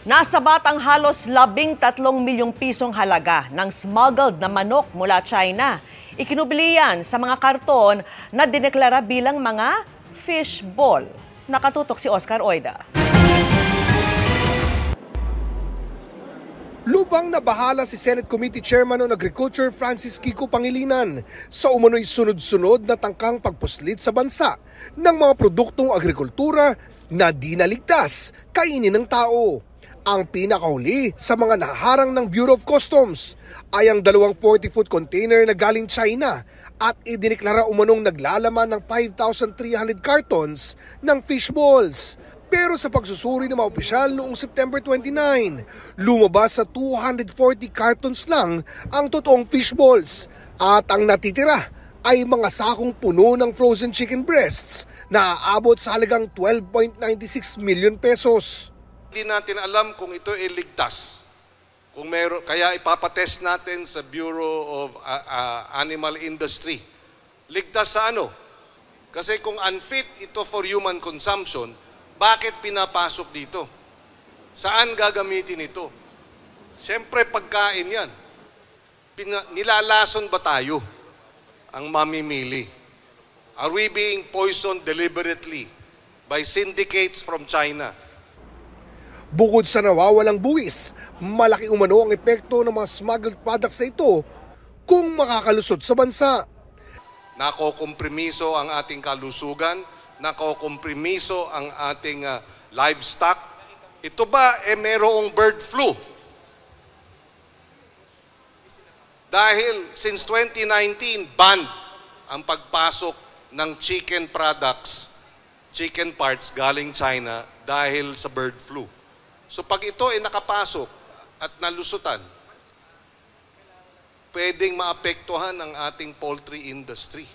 Nasabat ang halos 13 milyong pisong halaga ng smuggled na manok mula China. Ikinubili yan sa mga karton na dineklara bilang mga fish ball. Nakatutok si Oscar Oida. Lubang na bahala si Senate Committee Chairman on Agriculture Francis Kiko Pangilinan sa umano'y sunod-sunod na tangkang pagpuslit sa bansa ng mga produktong agrikultura na di naligtas kainin ng tao. Ang pinakahuli sa mga naharang ng Bureau of Customs ay ang 2 40-foot container na galing China at idineklara umanong naglalaman ng 5,300 cartons ng fish balls. Pero sa pagsusuri ng mga opisyal noong September 29, lumabas sa 240 cartons lang ang totoong fish balls at ang natitira ay mga sakong puno ng frozen chicken breasts na aabot sa halagang 12.96 million pesos. Hindi natin alam kung ito ay ligtas. Kung meron, kaya ipapatest natin sa Bureau of Animal Industry. Ligtas sa ano? Kasi kung unfit ito for human consumption, bakit pinapasok dito? Saan gagamitin ito? Siyempre pagkain yan. Nilalason ba tayo ang mamimili? Are we being poisoned deliberately by syndicates from China? Bukod sa nawawalang buwis, malaki umano ang epekto ng mga smuggled products na ito kung makakalusot sa bansa. Nakokompromiso ang ating kalusugan, nakokompromiso ang ating livestock. Ito ba mayroong bird flu? Dahil since 2019, banned ang pagpasok ng chicken products, chicken parts galing China dahil sa bird flu. So pag ito ay nakapasok at nalusutan, pwedeng maapektuhan ang ating poultry industry.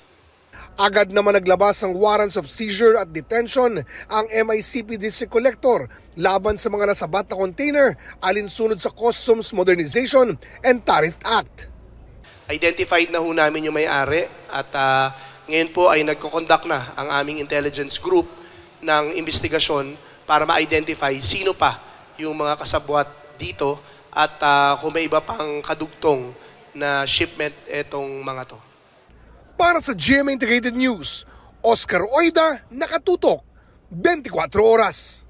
Agad naman naglabas ng warrants of seizure at detention ang MICP District Collector laban sa mga nasabat na container alinsunod sa Customs Modernization and Tariff Act. Identified na ho namin yung may-ari at ngayon po ay nagko-conduct na ang aming intelligence group ng investigasyon para ma-identify sino pa yung mga kasabwat dito at kung may iba pang kadugtong na shipment etong mga to. Para sa GMA Integrated News, Oscar Oida, nakatutok, 24 oras.